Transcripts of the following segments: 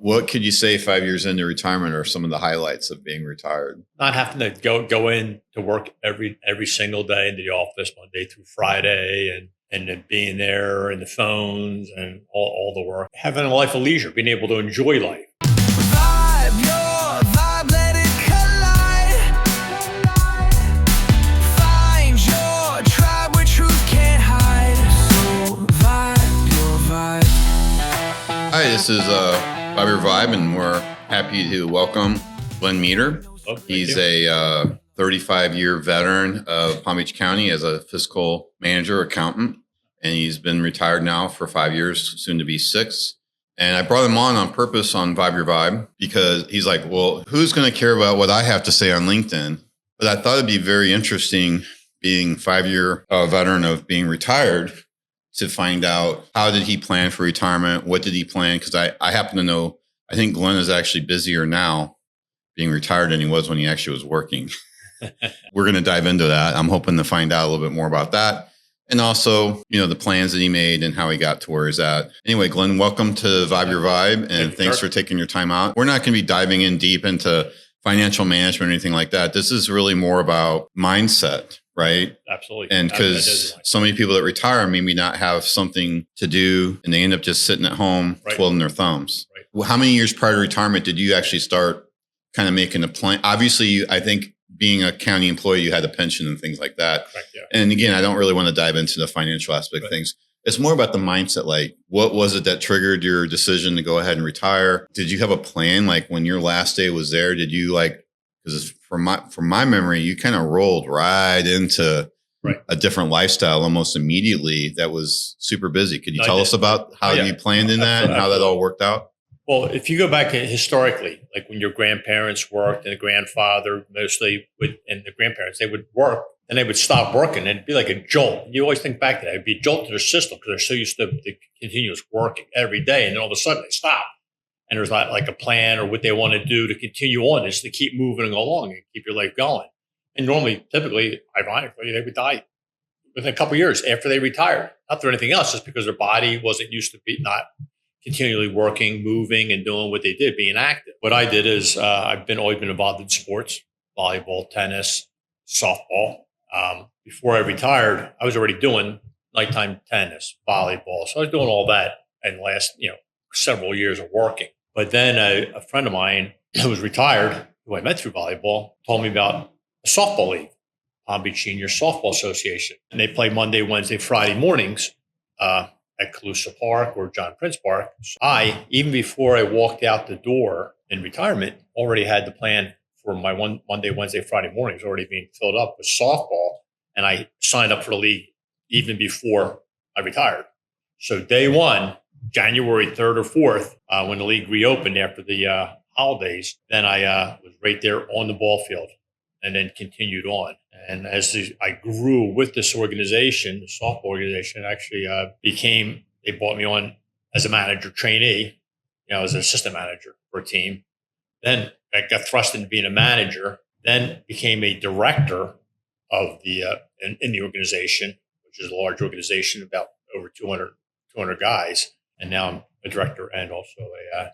What could you say 5 years into retirement are some of the highlights of being retired? Not having to go in to work every single day in the office, Monday through Friday, and then being there and the phones and all the work. Having a life of leisure, being able to enjoy life. Vibe, your vibe, let it collide. Find your tribe where truth can't hide. So vibe, your vibe. Hi, this is Vibe Your Vibe, and we're happy to welcome Glenn Meeder. He's a 35-year veteran of Palm Beach County as a fiscal manager, accountant, and he's been retired now for 5 years, soon to be 6. And I brought him on purpose on Vibe Your Vibe because he's like, well, who's going to care about what I have to say on LinkedIn? But I thought it'd be very interesting, being 5-year veteran of being retired, to find out how did he plan for retirement? What did he plan? Because I happen to know, I think Glenn is actually busier now being retired than he was when he actually was working. We're going to dive into that. I'm hoping to find out a little bit more about that. And also, the plans that he made and how he got to where he's at. Anyway, Glenn, welcome to Vibe Your Vibe, and thanks for taking your time out. We're not going to be diving in deep into financial management or anything like that. This is really more about mindset, right? Absolutely. And because so many people that retire maybe not have something to do, and they end up just sitting at home, twiddling their thumbs. Right. Well, how many years prior to retirement did you actually start kind of making a plan? Obviously, I think being a county employee, you had a pension and things like that. Correct, yeah. And again, I don't really want to dive into the financial aspect of things. It's more about the mindset. Like, what was it that triggered your decision to go ahead and retire? Did you have a plan? Like, when your last day was there, did you because from my memory, you kind of rolled right into a different lifestyle almost immediately that was super busy. Could you tell us about how you planned in that and how that all worked out? Well, if you go back historically, like when your grandparents worked and the grandfather mostly and the grandparents, they would work and they would stop working, and it'd be like a jolt. You always think back to that. It'd be a jolt to their system because they're so used to the continuous working every day. And then all of a sudden they stop. And there's not like a plan or what they want to do to continue on, is to keep moving along and keep your life going. And normally, typically, ironically, they would die within a couple of years after they retired. Not for anything else, just because their body wasn't used to not continually working, moving, and doing what they did, being active. What I did is I've always been involved in sports, volleyball, tennis, softball. Before I retired, I was already doing nighttime tennis, volleyball. So I was doing all that in the last, several years of working. But then a friend of mine who was retired, who I met through volleyball, told me about a softball league, Palm Beach Senior Softball Association. And they play Monday, Wednesday, Friday mornings at Calusa Park or John Prince Park. So even before I walked out the door in retirement, already had the plan for my Monday, Wednesday, Friday mornings already being filled up with softball. And I signed up for the league even before I retired. So day one, January 3rd or 4th, when the league reopened after the holidays, then I was right there on the ball field and then continued on. And as I grew with this organization, the softball organization, actually they brought me on as a manager trainee, as an assistant manager for a team. Then I got thrust into being a manager, then became a director of in the organization, which is a large organization, about over 200 guys. And now I'm a director and also a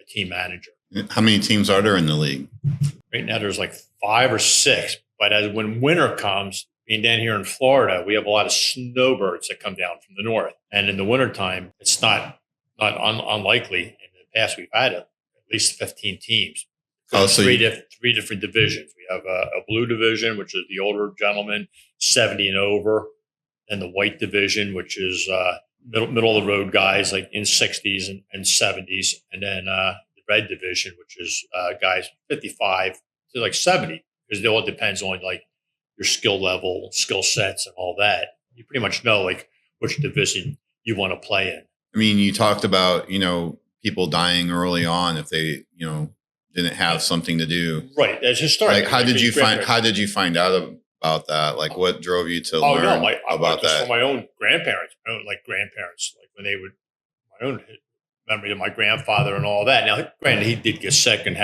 team manager. How many teams are there in the league? Right now, there's like 5 or 6. But when winter comes, being down here in Florida, we have a lot of snowbirds that come down from the north. And in the wintertime, it's not unlikely. In the past, we've had at least 15 teams. Three different divisions. We have a blue division, which is the older gentlemen, 70 and over, and the white division, which is middle of the road guys like in 60s and 70s, and then the red division, which is guys 55 to like 70, because it all depends on like your skill level, skill sets, and all that. You pretty much know like which division you want to play in. I mean, you talked about people dying early on if they didn't have something to do. Right, as historic. Like, how did you find out about that? Like, what drove you to learn about that? From my own grandparents, like when they would, my own memory of my grandfather and all that. Now, granted, he did get sick and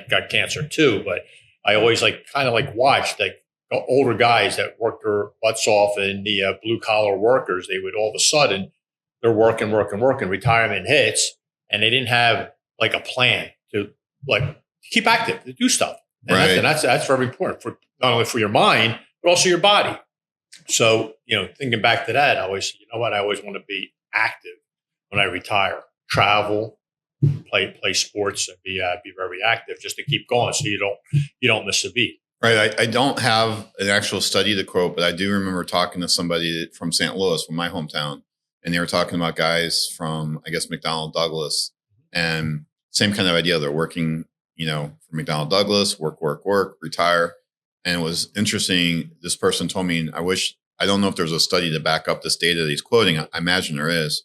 got cancer too, but I always watched older guys that worked their butts off, and the blue collar workers. They would all of a sudden they're working, retirement hits, and they didn't have like a plan to like keep active, to do stuff. And, Right. that's very important for not only for your mind, but also your body. So, thinking back to that, I always, I always want to be active when I retire, travel, play sports, and be very active just to keep going, so you don't miss a beat. Right. I don't have an actual study to quote, but I do remember talking to somebody from St. Louis, from my hometown, and they were talking about guys from, I guess, McDonnell Douglas, and same kind of idea. They're working, for McDonnell Douglas, work, retire. And it was interesting. This person told me, and I don't know if there's a study to back up this data that he's quoting. I imagine there is.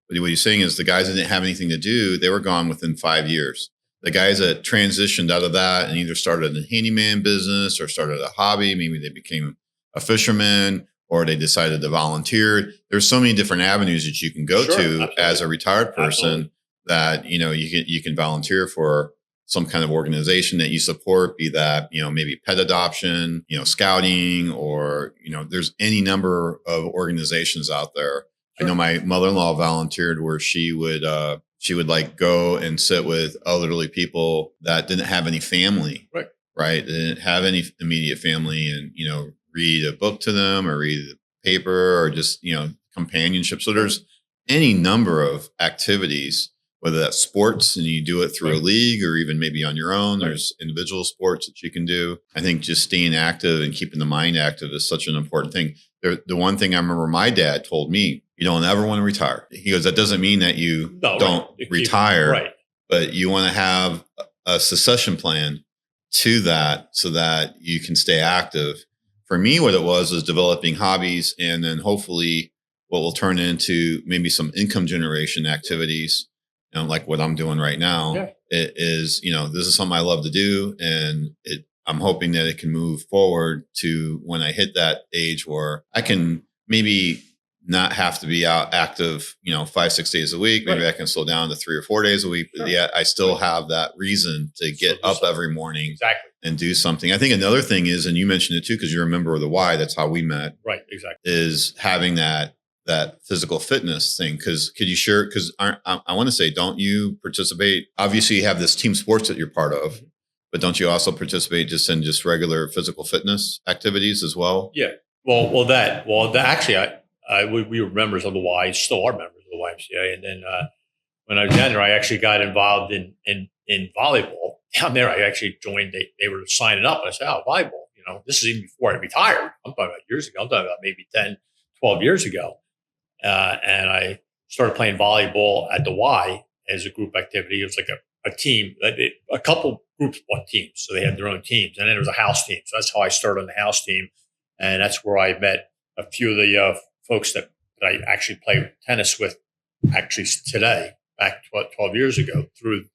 But what he's saying is the guys that didn't have anything to do, they were gone within 5 years. The guys that transitioned out of that and either started a handyman business or started a hobby, maybe they became a fisherman or they decided to volunteer. There's so many different avenues that you can go to Absolutely. as a retired person Absolutely. that, you can volunteer for some kind of organization that you support, be that, maybe pet adoption, scouting, or, there's any number of organizations out there. Sure. I know my mother-in-law volunteered where she would like go and sit with elderly people that didn't have any family, right? They didn't have any immediate family, and, read a book to them or read a paper or just, companionship. So there's any number of activities, whether that's sports and you do it through a league or even maybe on your own. There's individual sports that you can do. I think just staying active and keeping the mind active is such an important thing. The one thing I remember my dad told me, you don't ever want to retire. He goes, that doesn't mean that you don't retire, but you want to have a succession plan to that so that you can stay active. For me, what it was developing hobbies, and then hopefully what will turn into maybe some income generation activities, like what I'm doing right now. It is, this is something I love to do. And I'm hoping that it can move forward to when I hit that age where I can maybe not have to be out active, 5-6 days a week. Maybe I can slow down to 3 or 4 days a week, but yet I still have that reason to get up every morning and do something. I think another thing is, and you mentioned it too, because you're a member of the Y, that's how we met. Right. Exactly. Is having that physical fitness thing. Because could you share, because I want to say, don't you participate? Obviously you have this team sports that you're part of, but don't you also participate just in regular physical fitness activities as well? Yeah. Actually, we were members of the Y, still are members of the YMCA. And then when I was down there, I actually got involved in volleyball. Down there, I actually joined. They were signing up. I said, "Oh, volleyball! This is even before I retired. I'm talking about years ago. I'm talking about maybe 10, 12 years ago." And I started playing volleyball at the Y as a group activity. It was like a team. A couple groups bought teams, so they had their own teams, and then there was a house team. So that's how I started on the house team, and that's where I met a few of the folks that I actually play tennis with actually today, back 12 years ago, through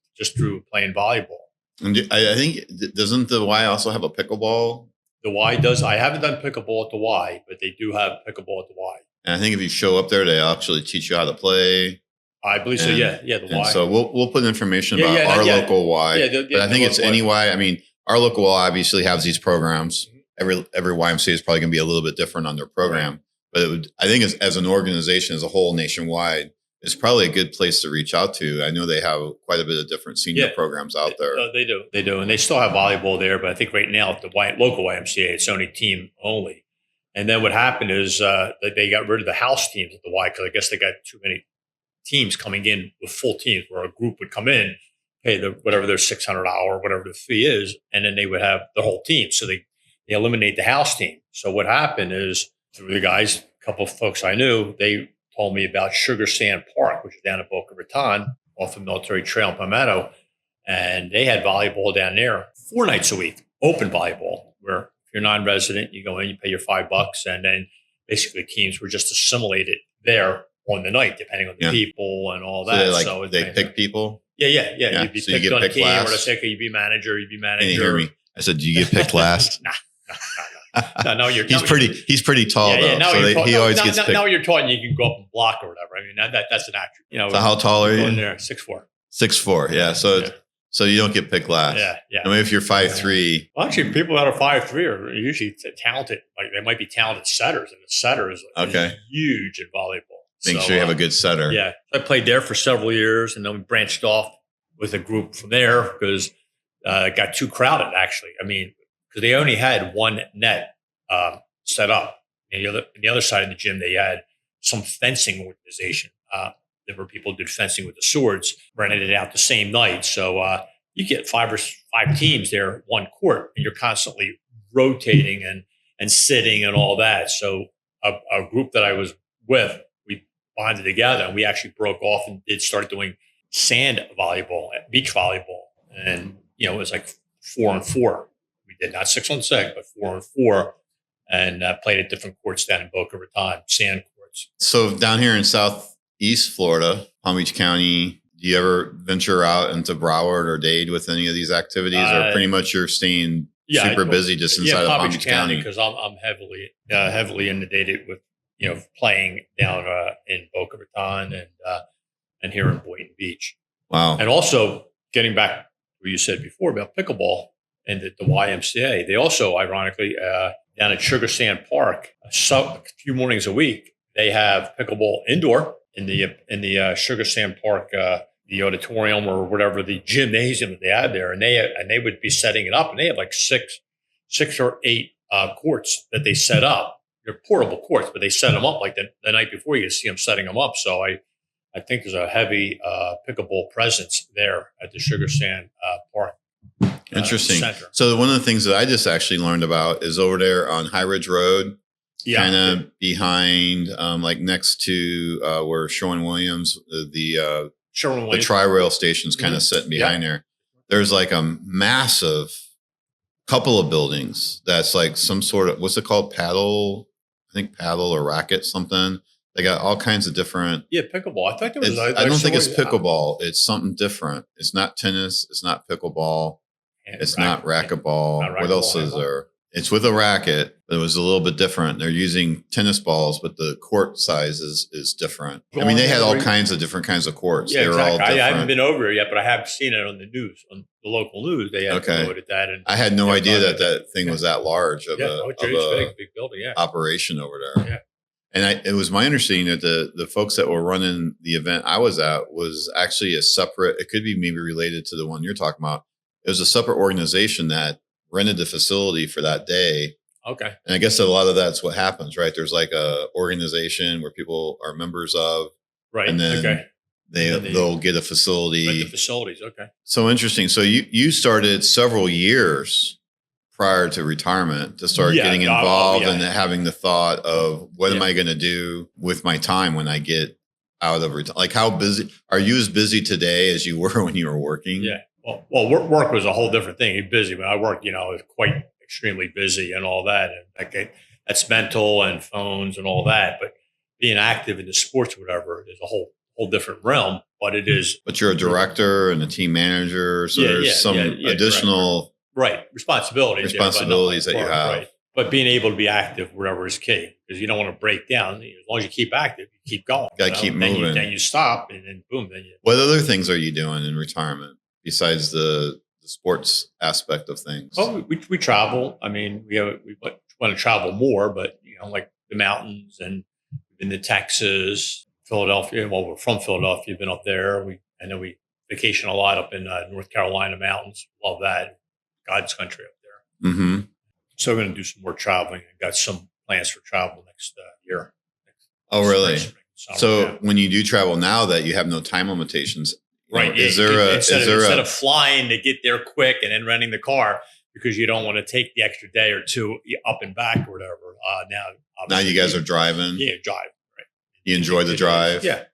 playing volleyball. And I think, doesn't the Y also have a pickleball? The Y does. I haven't done pickleball at the Y, but they do have pickleball at the Y. And I think if you show up there, they actually teach you how to play. I believe so. Yeah. The Y. So we'll put information about our local Y. But I think it's any Y. I mean, our local Y obviously has these programs. Every YMCA is probably going to be a little bit different on their program. But I think as an organization, as a whole, nationwide, it's probably a good place to reach out to. I know they have quite a bit of different senior programs out there. They do. And they still have volleyball there. But I think right now at the local YMCA, it's only team only. And then what happened is that they got rid of the house teams at the Y, because I guess they got too many teams coming in with full teams, where a group would come in, pay whatever their $600 or whatever the fee is, and then they would have the whole team. So they eliminate the house team. So what happened is, through the guys, a couple of folks I knew, they told me about Sugar Sand Park, which is down at Boca Raton off of Military Trail in Palmetto. And they had volleyball down there 4 nights a week, open volleyball, where if you're non-resident, you go in, you pay your $5, and then basically teams were just assimilated there on the night, depending on the people and all that. So they pick people? Yeah. You'd be picked on a team, or the second, you'd be manager. Can you hear me? I said, do you get picked last? No, he's pretty tall, though. So he always gets picked. Now you're tall and you can go up and block or whatever. I mean, that's an attribute. So how tall are you? In there, 6'4". 6'4", yeah. So you don't get picked last. Yeah. I mean, if you're 5'3". Well, actually, people that are 5'3" are usually talented. Like, they might be talented setters, and the setter is huge in volleyball. Make sure you have a good setter. Yeah. I played there for several years, and then we branched off with a group from there because it got too crowded, actually. I mean, because they only had one net set up. And the other side of the gym, they had some fencing organization. There were people who did fencing with the swords, rented it out the same night. So you get five teams there, one court, and you're constantly rotating and sitting and all that. So a group that I was with, we bonded together and we actually broke off and start doing sand volleyball, beach volleyball. And, it was like 4-on-4. We did not 6-on-6, but 4-on-4 and played at different courts down in Boca Raton, sand courts. So down here in Southeast Florida, Palm Beach County, do you ever venture out into Broward or Dade with any of these activities, or pretty much you're staying super busy just inside of Palm Beach County? Because I'm heavily inundated with playing down in Boca Raton and here in Boynton Beach. Wow! And also getting back to what you said before about pickleball and the YMCA, they also ironically down at Sugar Sand Park, a few mornings a week they have pickleball indoor in the Sugar Sand Park, the auditorium or whatever, the gymnasium that they had there, and they would be setting it up, and they have like six or eight courts that they set up. They're portable courts, but they set them up like the night before. You can see them setting them up. So I think there's a heavy pickleball presence there at the Sugar Sand Park. Interesting. Center. So one of the things that I just actually learned about is over there on High Ridge Road. Yeah. Kind of behind, like next to where Sherwin-Williams, the tri-rail station's kind of sitting behind there. There's like a massive couple of buildings that's like some sort of, what's it called? Paddle or racket something. They got all kinds of different. Yeah, pickleball. I thought there was. I don't think it's pickleball. It's something different. It's not tennis. It's not pickleball. It's not racquetball. What else is there? It's with a racket, but it was a little bit different. They're using tennis balls, but the court size is different. I mean, they had all kinds of different kinds of courts. Yeah, they were all different. I haven't been over here yet, but I have seen it on the news, on the local news. They had promoted that. And I had no idea that thing was that large of a big building, operation over there. Yeah. And it was my understanding that the folks that were running the event I was at was actually a separate, it could be maybe related to the one you're talking about. It was a separate organization that rented the facility for that day. Okay. And I guess a lot of that's what happens, right? There's like a organization where people are members of. Right. And then they'll get a facility. Rent the facilities. Okay. So interesting. So you started several years prior to retirement to start getting involved and having the thought of what am I going to do with my time when I get out of retirement? Like how busy, are you as busy today as you were when you were working? Yeah. Well, work was a whole different thing. You're busy. When I worked, I was quite extremely busy and all that. And that's mental and phones and all that. But being active in the sports, whatever, is a whole different realm. But it is. But you're a director and a team manager, so there's some additional responsibilities that you have. Right. But being able to be active, whatever, is key because you don't want to break down. As long as you keep active, you keep going. Got to keep moving. Then you stop, and then boom. What other things are you doing in retirement besides the sports aspect of things? Well, we travel. I mean, we want to travel more, but like the mountains and in the Texas, Philadelphia. Well, we're from Philadelphia. Been up there. We vacation a lot up in North Carolina mountains. Love that. God's country up there. Mm-hmm. So we're going to do some more traveling. I've got some plans for travel next year. Oh, really? So when you do travel now that you have no time limitations, right? Instead of flying to get there quick and then renting the car because you don't want to take the extra day or two up and back or whatever. Now you guys are driving. Yeah, drive. Right. You enjoy the drive. Yeah, it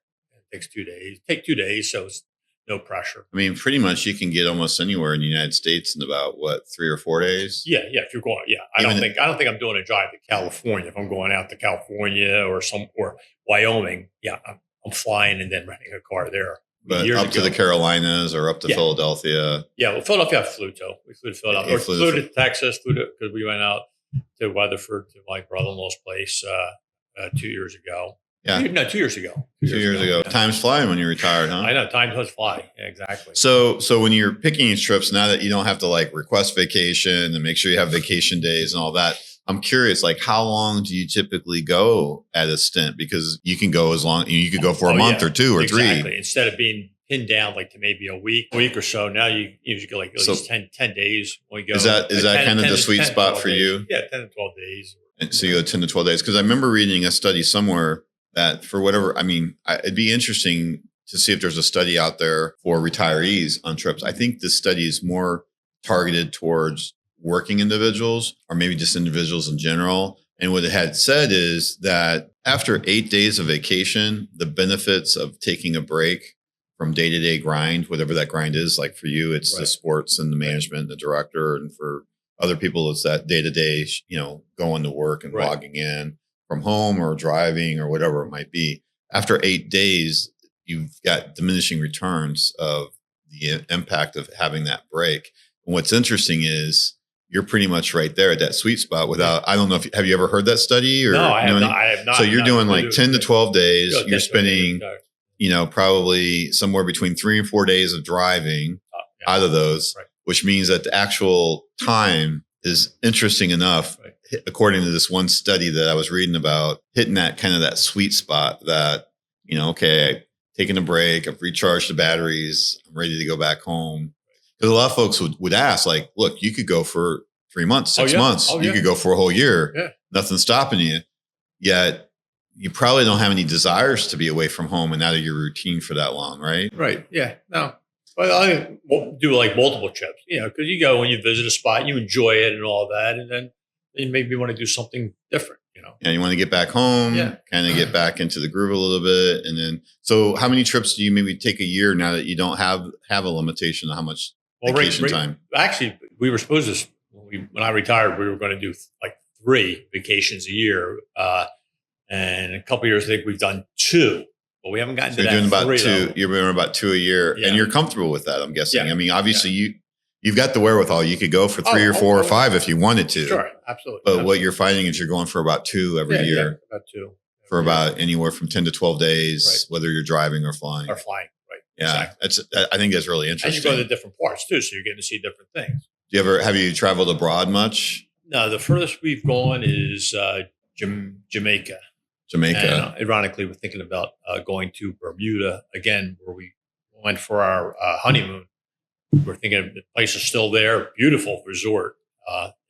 takes 2 days. Take 2 days, so it's no pressure. I mean, pretty much you can get almost anywhere in the United States in about 3 or 4 days. Yeah. If you're going, I don't think I'm doing a drive to California. If I'm going out to California or Wyoming, I'm flying and then renting a car there. But up to the Carolinas or up to Philadelphia. Yeah, well, Philadelphia I flew to. We flew to Philadelphia. Flew to Texas. Because we went out to Weatherford to my brother-in-law's place 2 years ago. Yeah. No, 2 years ago. 2 years ago. Yeah. Time's flying when you're retired, huh? I know. Time does fly. Yeah, exactly. So when you're picking these trips, now that you don't have to request vacation and make sure you have vacation days and all that, I'm curious, how long do you typically go at a stint? Because you can go as long, you could go for a month or 2 or 3. Instead of being pinned down like to maybe a week or so. Now you usually go like at least 10 days when we go. Is that 10 kind of 10 the to sweet 10, spot 12 for days. you? Yeah, 10 to 12 days. And so you go 10 to 12 days. Because I remember reading a study somewhere that for whatever, I mean, it'd be interesting to see if there's a study out there for retirees on trips. I think this study is more targeted towards working individuals or maybe just individuals in general. And what it had said is that after 8 days of vacation, the benefits of taking a break from day-to-day grind, whatever that grind is, like for you, it's the sports and the management, the director, and for other people, it's that day-to-day, going to work and logging in from home or driving or whatever it might be. After 8 days, you've got diminishing returns of the impact of having that break. And what's interesting is you're pretty much right there at that sweet spot without, I don't know have you ever heard that study? Or, no, I have not. So you're doing like 10 to 12 days. You're spending, right. Probably somewhere between 3 and 4 days of driving out of those, which means that the actual time is interesting enough, according to this one study that I was reading about, hitting that kind of that sweet spot that, okay, taking a break, I've recharged the batteries, I'm ready to go back home. Because a lot of folks would ask, like, look, you could go for 3 months, 6 months. You could go for a whole year. Yeah. Nothing's stopping you. Yet you probably don't have any desires to be away from home and out of your routine for that long, right? Right. Yeah. No. But I do like multiple trips, because you go when you visit a spot, you enjoy it and all that. And then you maybe want to do something different, Yeah, you want to get back home, kind of get back into the groove a little bit. And then, so how many trips do you maybe take a year now that you don't have a limitation on how much vacation time? Actually, we were supposed to, when I retired, we were going to do like 3 vacations a year. And a couple of years, I think we've done 2, but we haven't gotten to that. You're doing about 3, 2. though. You're doing about 2 a year, and you're comfortable with that, I'm guessing. Yeah. I mean, obviously you've got the wherewithal. You could go for 3 or 4 or 5 if you wanted to. Sure, absolutely. But what you're finding is you're going for about 2 every year. Yeah, about 2. For about anywhere from 10 to 12 days, whether you're driving or flying. Right. Yeah, exactly. I think that's really interesting. And you go to different parts too, so you're getting to see different things. Have you traveled abroad much? No, the furthest we've gone is Jamaica. And, ironically, we're thinking about going to Bermuda again, where we went for our honeymoon. We're thinking the place is still there, beautiful resort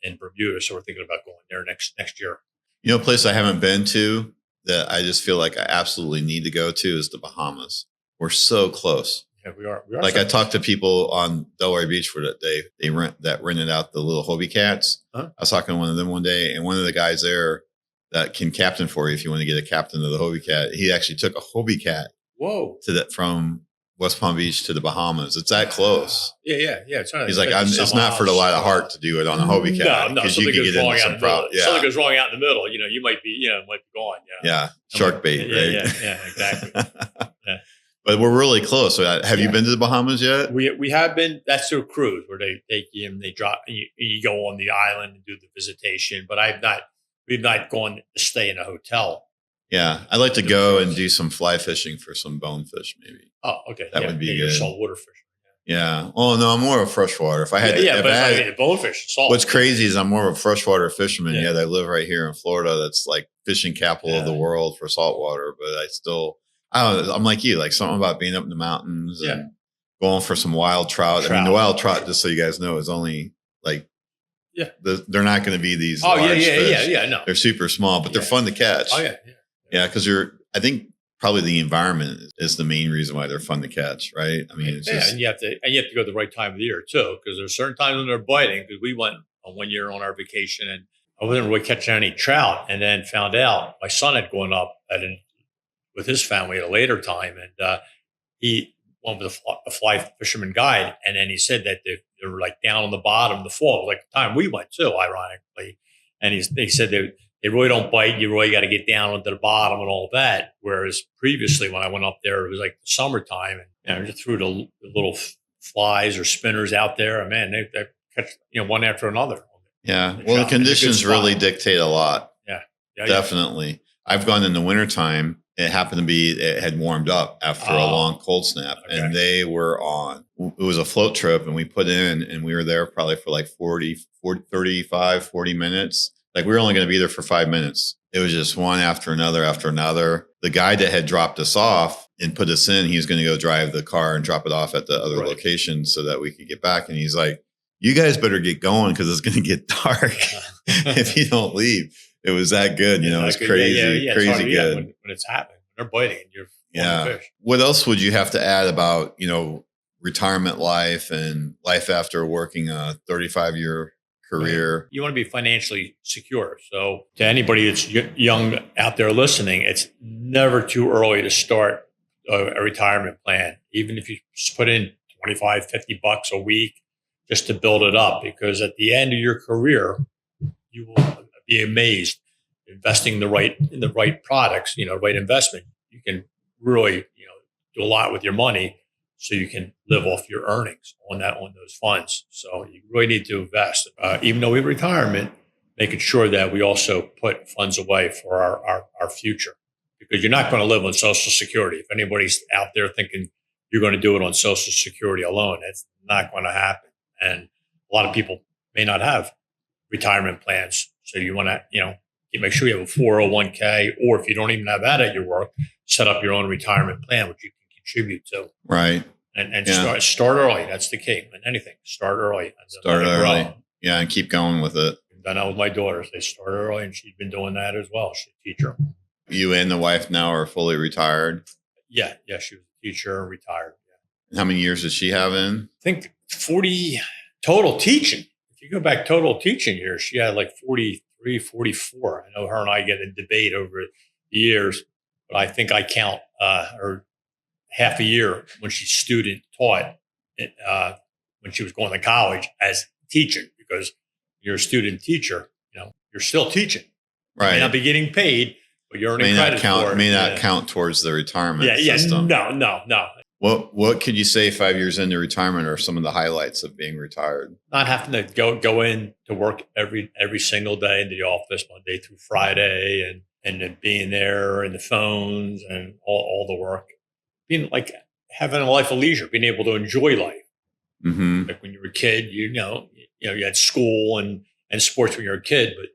in Bermuda. So we're thinking about going there next year. A place I haven't been to that I just feel like I absolutely need to go to is the Bahamas. We're so close. Yeah, we are. Like I talked to people on Delaware Beach where they rented out the little Hobie cats. I was talking to one of them one day, and one of the guys there that can captain for you if you want to get a captain of the Hobie cat. He actually took a Hobie cat. Whoa! From West Palm Beach to the Bahamas. It's that close. Yeah. He's like, it's not for the light of heart to do it on a Hobie cat. No. Something goes wrong out in the middle. Something goes wrong out in the middle. You might be gone. Yeah. Shark bait, right? Yeah, exactly. Yeah. But we're really close. Have you been to the Bahamas yet? We have been. That's their cruise where they take you and they drop. You go on the island and do the visitation. But we've not gone to stay in a hotel. Yeah, I'd like to go and do some fly fishing for some bonefish, maybe. Oh, okay. That would be good. Saltwater fish. Yeah. Oh no, I'm more of a freshwater. If I had, the bonefish, salt. What's crazy is I'm more of a freshwater fisherman. Yeah, I live right here in Florida. That's like fishing capital of the world for saltwater. But I don't know. I'm like you, like something about being up in the mountains and going for some wild trout. I mean, the wild trout, just so you guys know, is only like, they're not going to be these. Oh, large fish. Yeah. No, they're super small, but they're fun to catch. Oh, yeah. Yeah, because I think probably the environment is the main reason why they're fun to catch, right? I mean, it's just, and you have to go at the right time of the year too, because there's certain times when they're biting. Because we went on 1 year on our vacation, and I wasn't really catching any trout, and then found out my son had gone up with his family at a later time, and he went with a fly fisherman guide, and then he said that they were like down on the bottom of the fall, like the time we went too, ironically, and they said they really don't bite. You really got to get down onto the bottom and all that. Whereas previously, when I went up there, it was like the summertime, and just threw the little flies or spinners out there, and man, they catch one after another. Yeah, well, the conditions really dictate a lot. Yeah, definitely. I've gone in the wintertime. It happened to be it had warmed up after a long cold snap, and they were on. It was a float trip, and we put in, and we were there probably for like 40 minutes. Like, we were only going to be there for 5 minutes. It was just one after another after another. The guy that had dropped us off and put us in, he was going to go drive the car and drop it off at the other location so that we could get back. And he's like, you guys better get going because it's going to get dark if you don't leave. It was that good. It was crazy, crazy good. When it's happening, when they're biting, you're fish. What else would you have to add about, retirement life and life after working a 35-year career? Right. You want to be financially secure. So to anybody that's young out there listening, it's never too early to start a retirement plan. Even if you just put in $25, $50 a week just to build it up, because at the end of your career, you will be amazed. Investing in the right products, right investment, you can really, do a lot with your money, so you can live off your earnings on those funds. So you really need to invest. Even though we have retirement, making sure that we also put funds away for our future, because you're not going to live on Social Security. If anybody's out there thinking you're going to do it on Social Security alone, it's not going to happen. And a lot of people may not have retirement plans. So you want to, you make sure you have a 401k, or if you don't even have that at your work, set up your own retirement plan, which you can contribute to. Right. And start early. That's the key. And anything, start early. Start early. Yeah, and keep going with it. I've done that with my daughters. They start early, and she's been doing that as well. She's a teacher. You and the wife now are fully retired? Yeah, she was a teacher and retired. Yeah. And how many years does she have in? I think 40 total teaching. If you go back total teaching years, she had like 43, 44. I know her and I get in debate over the years, but I think I count her half a year when she student taught when she was going to college as teaching, because you're a student teacher, you're still teaching. Right. You may not be getting paid, but you're earning credit for it. May not count towards the retirement system. No. What could you say 5 years into retirement are some of the highlights of being retired? Not having to go in to work every single day into the office, Monday through Friday, and then being there and the phones and all the work. Being like having a life of leisure, being able to enjoy life. Mm-hmm. Like when you were a kid, you had school and sports when you were a kid, but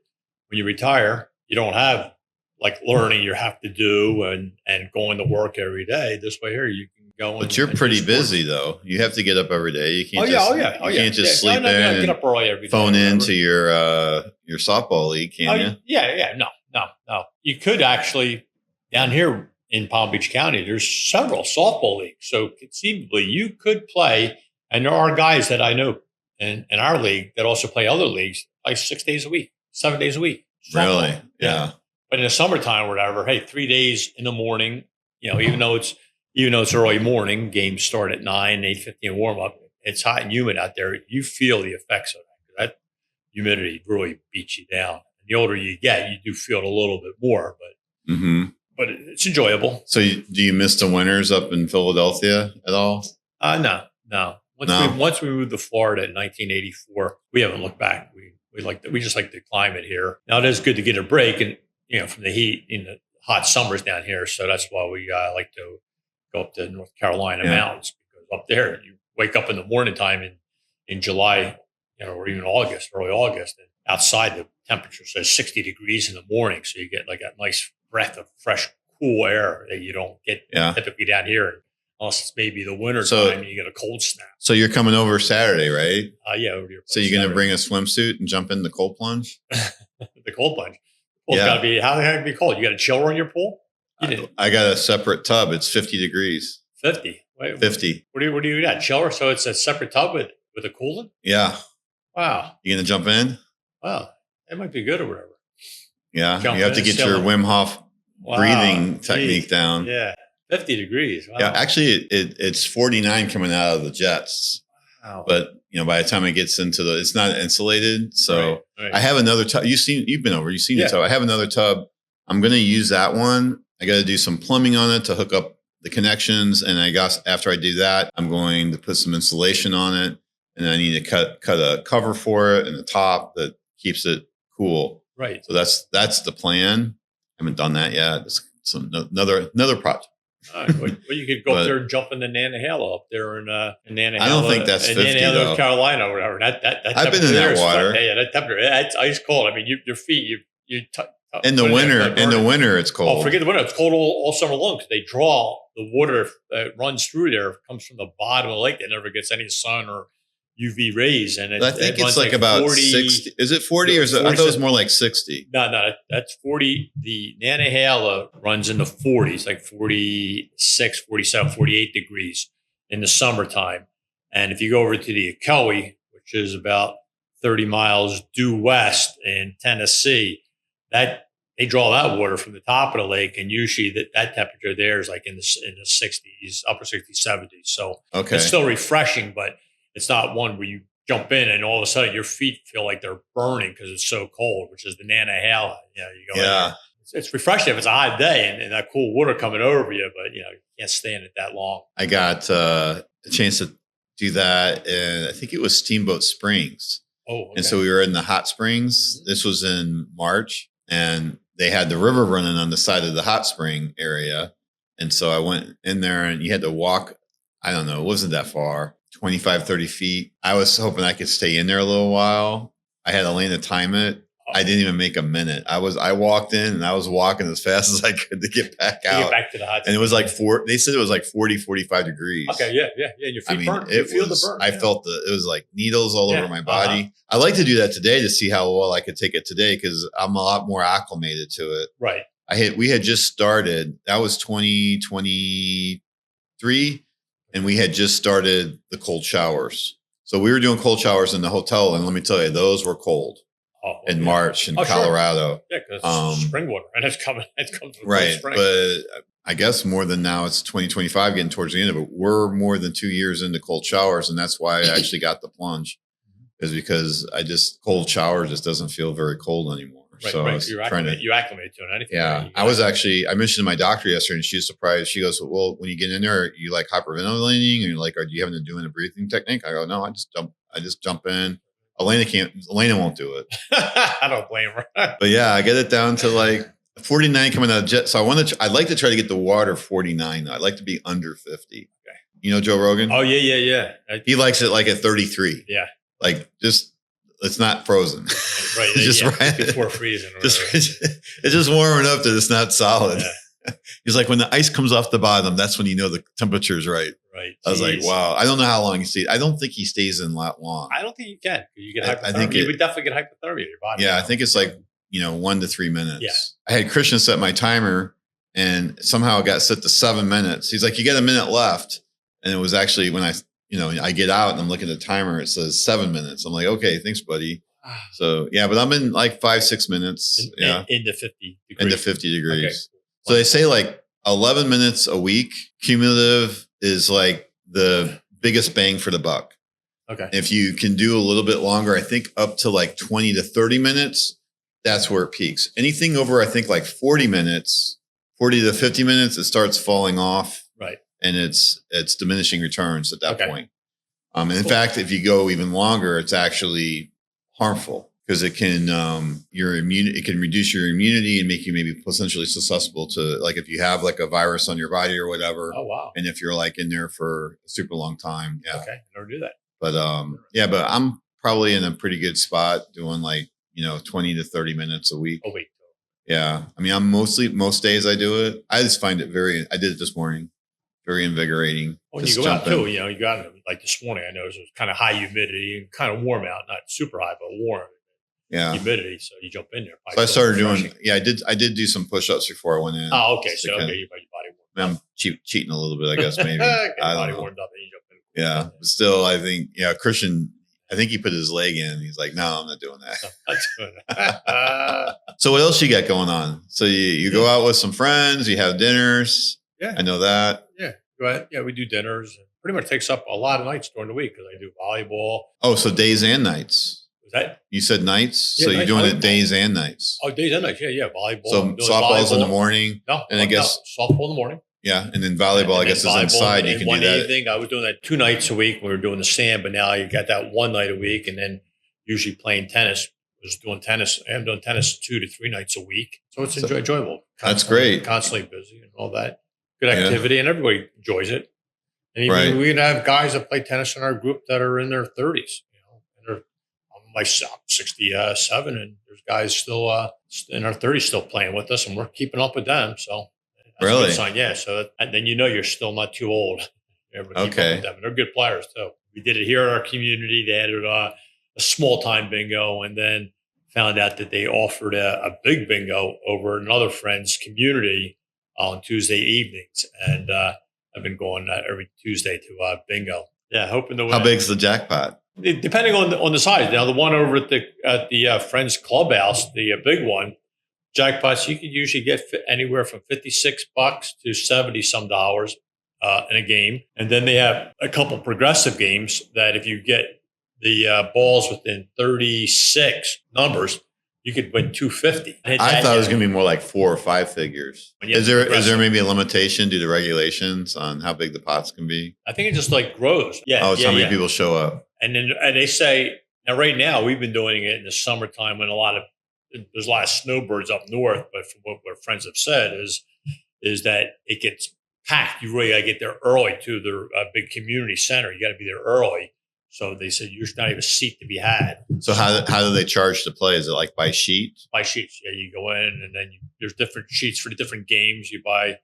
when you retire, you don't have like learning you have to do and going to work every day. This way here, you can go. But you're pretty busy though. You have to get up every day. You can't. You can't just sleep in and get up early every day. Phone into your softball league, can you? Yeah. No. You could actually down here in Palm Beach County, there's several softball leagues. So conceivably you could play, and there are guys that I know in our league that also play other leagues, like 6 days a week, 7 days a week. Softball. Really? Yeah. But in the summertime or whatever, hey, 3 days in the morning, even though it's early morning, games start at 9, 8:50 warm up. It's hot and humid out there. You feel the effects of that. That humidity really beats you down. And the older you get, you do feel it a little bit more, but it's enjoyable. So do you miss the winters up in Philadelphia at all? No. Once we moved to Florida in 1984, we haven't looked back. We just like the climate here. Now it is good to get a break and from the heat in the hot summers down here. So that's why we like to go up to North Carolina mountains, because up there you wake up in the morning time in July, or even August, early August, and outside the temperature says 60 degrees in the morning. So you get like a nice breath of fresh, cool air that you don't get typically down here. Unless it's maybe the winter time, you get a cold snap. So you're coming over Saturday, right? Yeah. Over here. So you're going to bring a swimsuit and jump in the cold plunge? The cold plunge. Well, it's got to be, how the heck be cold? You got a chiller in your pool? I got a separate tub. It's 50 degrees. 50? Wait, 50. What do you got? Chiller? So it's a separate tub with a coolant? Yeah. Wow. You going to jump in? Wow. That might be good or whatever. Yeah. You have to get your Wim Hof breathing technique down. Yeah. 50 degrees. Wow. Yeah. Actually, it's 49 coming out of the jets. Wow. But by the time it gets into it's not insulated. So right. I have another tub. You've been over. You've seen the tub. I have another tub. I'm going to use that one. I got to do some plumbing on it to hook up the connections. And I guess after I do that, I'm going to put some insulation on it. And I need to cut a cover for it and the top that keeps it cool. Right. So that's the plan. I haven't done that yet. It's another project. Well, you could go up there and jump in the Nantahala up there in Nantahala. I don't think that's 50 Nantahala, though. North Carolina or whatever. That I've been in that water. Yeah, that temperature. It's ice cold. I mean, your feet, in the winter, it's cold. Oh, forget the winter. It's cold all summer long because they draw the water that runs through there comes from the bottom of the lake that never gets any sun or UV rays. And I think it's like about 40, 60. Is it 40 or is it? I thought it was more like 60. No, that's 40. The Nantahala runs in the 40s, like 46, 47, 48 degrees in the summertime. And if you go over to the Akeley, which is about 30 miles due west in Tennessee, that they draw that water from the top of the lake, and usually that temperature there is like in the 60s, upper 60s, 70s. So it's still refreshing, but it's not one where you jump in and all of a sudden your feet feel like they're burning because it's so cold, which is the Nantahala. You know, you go in, it's refreshing if it's a hot day and that cool water coming over you, but you can't stand it that long. I got a chance to do that, and I think it was Steamboat Springs. Oh, okay. And so we were in the hot springs. This was in March. And they had the river running on the side of the hot spring area. And so I went in there and you had to walk, I don't know, it wasn't that far, 25, 30 feet. I was hoping I could stay in there a little while. I had Elena time it. I didn't even make a minute. I walked in and I was walking as fast as I could to get back out. Get back to the hot spring. And it was like they said it was like 40, 45 degrees. Okay, yeah. Your feet burn. You feel the burn. I felt it was like needles all over my body. I like to do that today to see how well I could take it today because I'm a lot more acclimated to it. Right. We had just started. That was 2023, and we had just started the cold showers. So we were doing cold showers in the hotel, and let me tell you, those were cold. In March in Colorado. Sure. Yeah, because it's spring water and it's coming from right. spring. But I guess more than now it's 2025 getting towards the end of it. We're more than 2 years into cold showers. And that's why I actually got the plunge is because cold shower just doesn't feel very cold anymore. Right, so right. You acclimate to it. Anything. Yeah. I mentioned to my doctor yesterday and she was surprised. She goes, well, when you get in there, you like hyperventilating and you're like, are you having to do a breathing technique? I go, no, I just jump in. Elena won't do it. I don't blame her. But yeah, I get it down to like 49 coming out of jet. So I'd like to try to get the water 49. I'd like to be under 50. Okay. You know Joe Rogan? Oh, yeah. He likes it like at 33. Yeah. Like just, it's not frozen. Right. Just right. Before freezing. It's just warm enough that it's not solid. Yeah. He's like, when the ice comes off the bottom, that's when you know the temperature is right. Right. I was like, wow. I don't know how long he stays. I don't think he stays in that long. I don't think you can. You get hypothermia. I think you would definitely get hypothermia in your body. Yeah, I think it's like 1 to 3 minutes. Yeah. I had Christian set my timer, and somehow it got set to 7 minutes. He's like, you got a minute left, and it was actually when I get out and I'm looking at the timer, it says 7 minutes. I'm like, okay, thanks, buddy. So yeah, but I'm in like 5-6 minutes. Into 50 degrees. Into 50 degrees. Okay. So they say like 11 minutes a week cumulative is like the biggest bang for the buck. Okay. If you can do a little bit longer, I think up to like 20 to 30 minutes, that's where it peaks. Anything over, I think like 40 to 50 minutes, it starts falling off. Right. And it's diminishing returns at that point. And in fact, if you go even longer, it's actually harmful. Because it can it can reduce your immunity and make you maybe potentially susceptible to, like, if you have like a virus on your body or whatever. Oh wow! And if you're like in there for a super long time, yeah. Okay, I never do that. But but I'm probably in a pretty good spot doing like 20 to 30 minutes a week. A week. Yeah, I mean, most days I do it. I just find it I did it this morning. Very invigorating. When you go out too, you got like this morning. I noticed it was kind of high humidity and kind of warm out, not super high, but warm. Yeah, humidity. So you jump in there. So I started doing. Yeah, I did do some push-ups before I went in. Oh, okay. So okay, you got your body warmed up. I'm cheating a little bit, I guess. Maybe I don't know. Warmed up and you jump in. Yeah, but still, I think Christian. I think he put his leg in. He's like, no, I'm not doing that. I'm not doing that. So what else you got going on? So you go out with some friends. You have dinners. Yeah, I know that. Yeah, go ahead. Yeah, we do dinners. Pretty much takes up a lot of nights during the week because I do volleyball. Oh, so days and nights. That you said nights, yeah, so nights, you're doing volleyball. it days and nights. Oh, days and nights, yeah, volleyball. So softball's in the morning. No, and I guess softball in the morning. Yeah, and then volleyball, I guess, is inside. You can do that. Evening, I was doing that 2 nights a week. We were doing the sand, but now you got that 1 night a week, and then usually playing tennis. I was doing tennis. I am doing tennis 2 to 3 nights a week, so it's enjoyable. That's great. Constantly busy and all that. good activity, and everybody enjoys it. And even we can have guys that play tennis in our group that are in their 30s. And I'm like 67, and there's guys still in our 30s still playing with us, and we're keeping up with them. So that's a good sign. Yeah. So and then you're still not too old. Okay. With them. And they're good players too. We did it here in our community. They added a small time bingo, and then found out that they offered a big bingo over another friend's community on Tuesday evenings. And I've been going every Tuesday to bingo. Yeah, hoping to win. How big's the jackpot? Depending on the size. Now, the one over at the Friends Clubhouse, the big one, jackpots, you could usually get anywhere from $56 to $70 some dollars in a game. And then they have a couple progressive games that if you get the balls within 36 numbers, you could win $250. I thought it was going to be more like 4 or 5 figures. Is there maybe a limitation due to regulations on how big the pots can be? I think it just like grows. Yeah. Oh, it's how many people show up. And then they say, now right now we've been doing it in the summertime when there's a lot of snowbirds up north, but from what friends have said is that it gets packed. You really got to get there early to their big community center. You got to be there early. So they said there's not even a seat to be had. So how do they charge to play? Is it like by sheet? By sheets. Yeah, you go in and then there's different sheets for the different games. You buy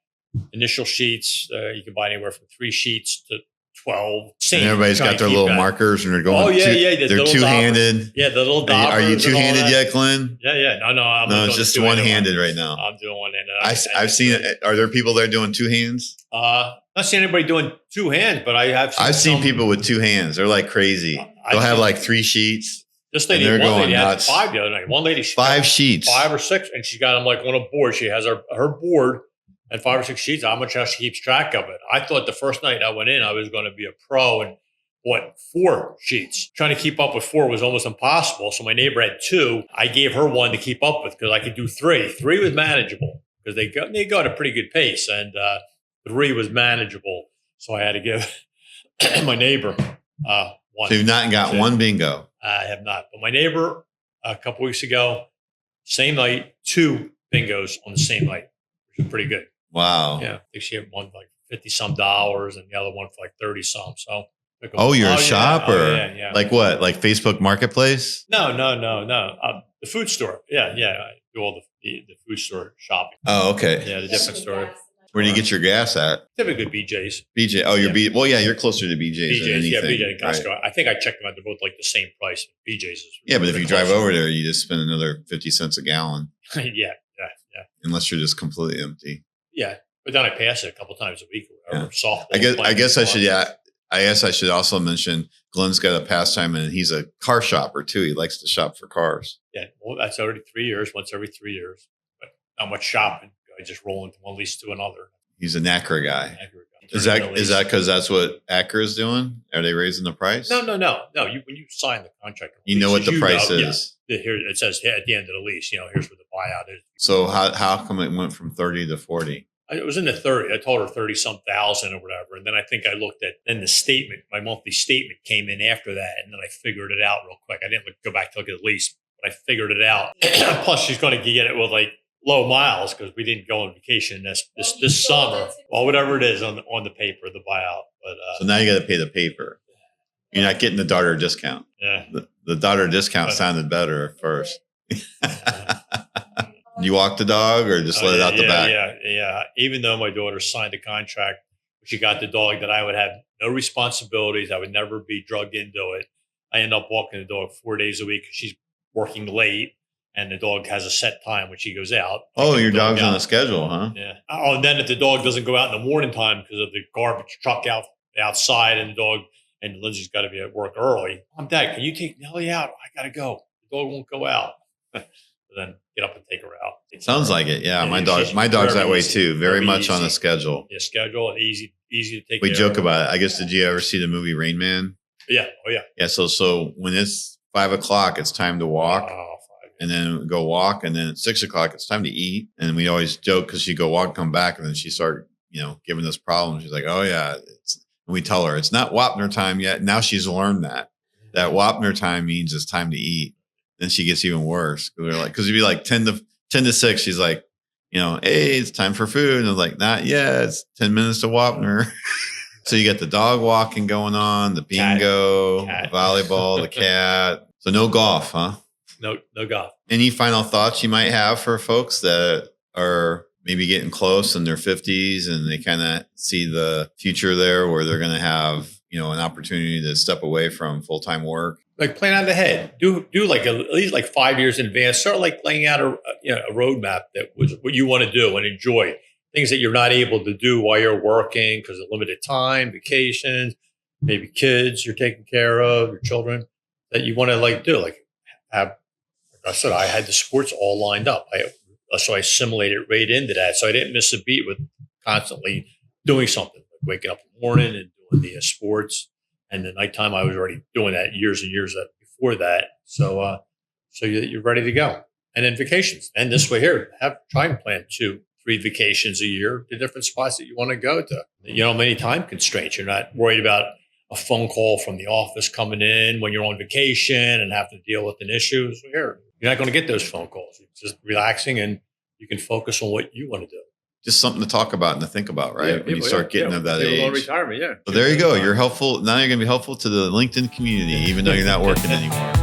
initial sheets. You can buy anywhere from 3 sheets to 12. And everybody's got their little markers and they're going. Oh yeah, they're two-handed. Yeah, the little daubers. Are you two-handed yet, Glenn? Yeah. No, no, it's just one-handed right now. I'm doing one-handed. I've seen it. Are there people there doing 2 hands? Not seen anybody doing 2 hands, but I've seen people with 2 hands. They're like crazy. They'll have like 3 sheets. This lady, one lady had 5 the other night. One lady, 5 sheets, 5 or 6, and she got them like on a board. She has her board and 5 or 6 sheets. How much she keeps track of it? I thought the first night I went in, I was going to be a pro and bought 4 sheets. Trying to keep up with 4 was almost impossible. So my neighbor had 2. I gave her 1 to keep up with because I could do 3. 3 was manageable because they go at a pretty good pace, and 3 was manageable. So I had to give my neighbor 1. So you've not got 1 bingo? I have not. But my neighbor, a couple weeks ago, same night, 2 bingos on the same night, which is pretty good. Wow. Yeah. I think she had one for like $50 some and the other one for like 30 some. So. You're a shopper. Yeah. Like what? Like Facebook Marketplace? No. The food store. Yeah. I do all the food store shopping. Oh, okay. Yeah, the different store. Where do you get your gas at? Typically BJ's. BJ. Oh, you're Well, yeah, you're closer to BJ's than anything. Yeah, BJ and Costco. Right. I think I checked them out. They're both like the same price. BJ's is. Yeah, but if you drive over there, you just spend another 50 cents a gallon. Yeah. Unless you're just completely empty. Yeah, but then I pass it a couple times a week. Or softball. I guess I should. Yeah. I guess I should also mention Glenn's got a pastime and he's a car shopper too. He likes to shop for cars. Yeah. Well, that's already 3 years, once every 3 years. But not much shopping. I just roll into one lease to another. He's an Acura guy. Is that because that's what Acura is doing? Are they raising the price? No. When you sign the contract, you know what the price is. Yeah. Here it says at the end of the lease. Here's what the buyout is. So how come it went from 30 to 40? It was in the 30. I told her 30 some thousand or whatever. And then I think I looked at the statement, my monthly statement came in after that. And then I figured it out real quick. I didn't go back to look at the lease, but I figured it out. Plus she's going to get it with like low miles because we didn't go on vacation this summer. Well, whatever it is on the paper, the buyout. But so now you got to pay the paper. You're not getting the daughter discount. Yeah. The daughter discount sounded better at first. You walk the dog or just let it out the back? Yeah. Even though my daughter signed a contract, she got the dog that I would have no responsibilities. I would never be drugged into it. I end up walking the dog 4 days a week because she's working late and the dog has a set time when she goes out. Oh, your dog's on a schedule, huh? Yeah. Oh, and then if the dog doesn't go out in the morning time because of the garbage truck outside and the dog and Lindsay's got to be at work early. Dad, can you take Nellie out? I got to go. The dog won't go out. Then get up and take her out. Sounds like it. Yeah. My dog's that way too. Very much on a schedule. Yeah. Schedule and easy to take. We joke about it. I guess, did you ever see the movie Rain Man? Yeah. Oh yeah. Yeah. So when it's 5 o'clock, it's time to walk. And then go walk. And then at 6 o'clock, it's time to eat. And we always joke because she'd go walk, come back. And then she started, giving us problems. She's like, oh yeah. And we tell her it's not Wapner time yet. Now she's learned that Wapner time means it's time to eat. Then she gets even worse because you'd be like 10 to 6. She's like, hey, it's time for food. And I was like, not yet. It's 10 minutes to Wapner. So you got the dog walking going on, the bingo, Cat. the volleyball, the cat. So no golf, huh? No golf. Any final thoughts you might have for folks that are maybe getting close in their 50s and they kind of see the future there where they're going to have, an opportunity to step away from full-time work? Like plan out ahead. Do like at least like 5 years in advance. Start like laying out a roadmap that was what you want to do and enjoy. Things that you're not able to do while you're working because of limited time, vacations, maybe kids you're taking care of, your children that you want to do. Like I said, I had the sports all lined up. So I assimilated right into that. So I didn't miss a beat with constantly doing something, like waking up in the morning and doing the sports. And the nighttime, I was already doing that years and years before that. So you're ready to go. And then vacations. And this way here, try and plan 2-3 vacations a year to different spots that you want to go to. Many time constraints. You're not worried about a phone call from the office coming in when you're on vacation and have to deal with an issue. So here, you're not going to get those phone calls. It's just relaxing and you can focus on what you want to do. Just something to talk about and to think about, right? When you start getting of that age. Retirement, So there you go. You're helpful. Now you're going to be helpful to the LinkedIn community, even though you're not working anymore.